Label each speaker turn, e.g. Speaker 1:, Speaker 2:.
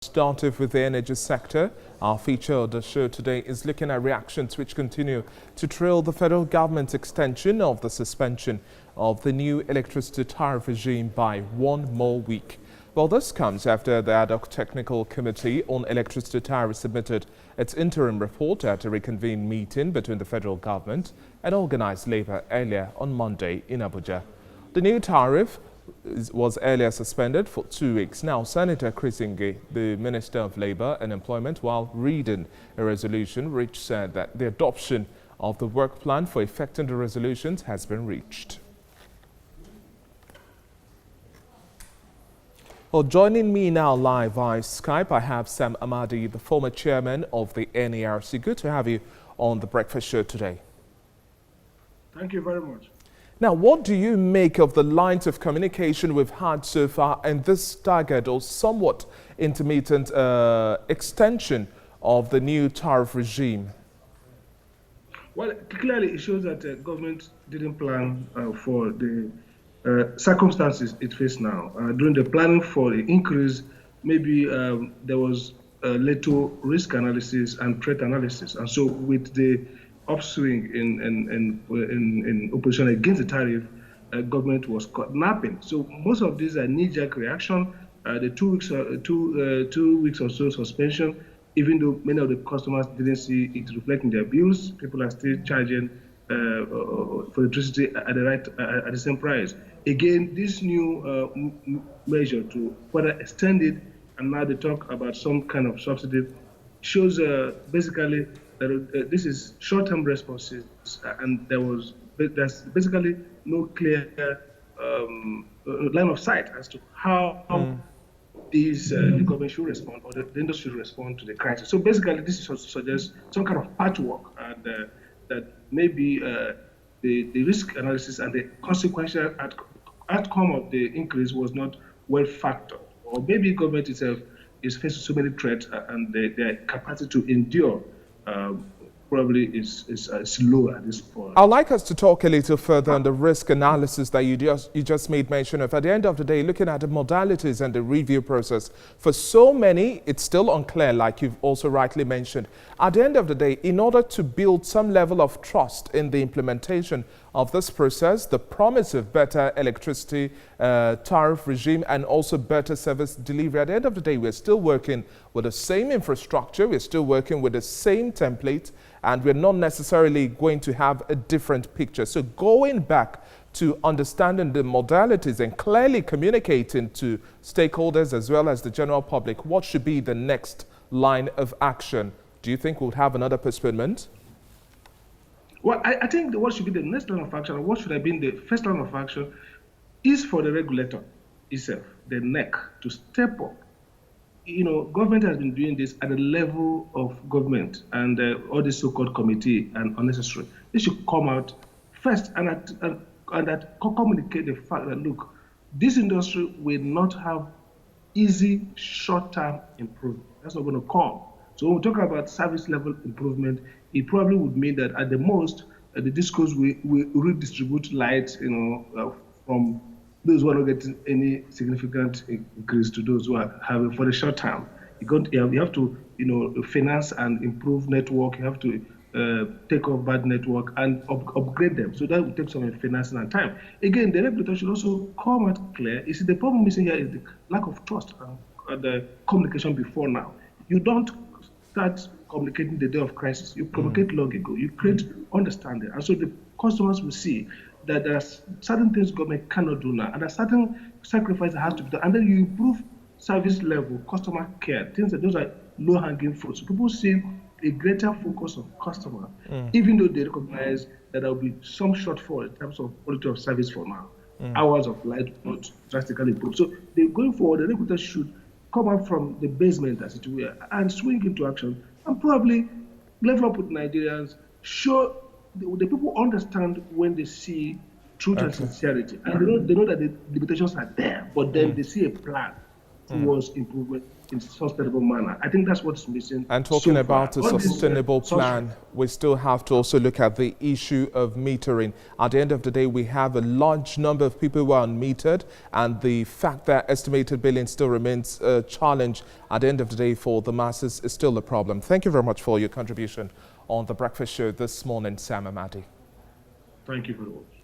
Speaker 1: Started with the energy sector. Our feature of the show today is looking at reactions which continue to trail the federal government's extension of the suspension of the new electricity tariff regime by one more week. Well, this comes after the ad hoc technical committee on electricity tariff submitted its interim report at a reconvened meeting between the federal government and organized labor earlier on Monday in Abuja. The new tariff was earlier suspended for 2 weeks. Now, Senator Chris Ngige, the Minister of Labour and Employment, while reading a resolution which said that the adoption of the work plan for effecting the resolutions has been reached. Well, joining me now live via Skype, I have Sam Amadi, the former chairman of the NERC. Good to have you on the breakfast show today.
Speaker 2: Thank you very much.
Speaker 1: Now, what do you make of the lines of communication we've had so far and this staggered or somewhat intermittent extension of the new tariff regime?
Speaker 2: Well, clearly it shows that the government didn't plan for the circumstances it faces now. During the planning for the increase, maybe there was little risk analysis and threat analysis. And so with the upswing in opposition against the tariff, government was caught napping. So most of these are knee-jerk reaction. The 2 weeks, 2 weeks or so suspension, even though many of the customers didn't see it reflecting their bills, people are still charging for electricity at the same price. Again, this new measure to further extend it, and now they talk about some kind of subsidy, shows basically that this is short-term responses, and there's basically no clear line of sight as to how the government should respond or the industry should respond to the crisis. So basically, this suggests some kind of patchwork, and that maybe the risk analysis and the consequential outcome of the increase was not well factored, or maybe government itself is facing so many threats and their capacity to endure probably is low at this point.
Speaker 1: I'd like us to talk a little further on the risk analysis that you just made mention of. At the end of the day, looking at the modalities and the review process, for so many, it's still unclear, like you've also rightly mentioned. At the end of the day, in order to build some level of trust in the implementation of this process, the promise of better electricity tariff regime and also better service delivery, at the end of the day, we're still working with the same infrastructure, we're still working with the same template, and we're not necessarily going to have a different picture. So going back to understanding the modalities and clearly communicating to stakeholders as well as the general public, what should be the next line of action? Do you think we'll have another postponement?
Speaker 2: Well, I think what should be the next line of action, or what should have been the first line of action, is for the regulator itself, the NEC, to step up. You know, government has been doing this at the level of government and all the so-called committee and unnecessary. They should come out first and communicate the fact that, look, this industry will not have easy short-term improvement. That's not going to come. So when we talk about service level improvement, it probably would mean that at the most, the discos will redistribute light, from those who are not getting any significant increase to those who are having for the short term. You have to, finance and improve network. You have to take off bad network and upgrade them. So that will take some financing and time. Again, the regulator should also come out clear. You see, the problem missing here is the lack of trust and the communication before now. You don't start communicating the day of crisis. You communicate long ago. You create understanding. And so the customers will see that there are certain things government cannot do now, and there are certain sacrifices that has to be done. And then you improve service level, customer care, things that those are low-hanging fruit. So people see a greater focus on customer, even though they recognize that there will be some shortfall in terms of quality of service for now. Hours of light will not drastically improve. So going forward, the regulator should come up from the basement, as it were, and swing into action, and probably level up with Nigerians, show the people understand when they see truth and sincerity, and they know that the limitations are there, but then they see a plan towards improvement. in a sustainable manner. I think that's what's missing.
Speaker 1: And talking
Speaker 2: so
Speaker 1: about a
Speaker 2: far.
Speaker 1: sustainable plan, we still have to also look at the issue of metering. At the end of the day, we have a large number of people who are unmetered, and the fact that estimated billing still remains a challenge at the end of the day for the masses is still a problem. Thank you very much for your contribution on The Breakfast Show this morning, Sam Amadi.
Speaker 2: Thank you very much.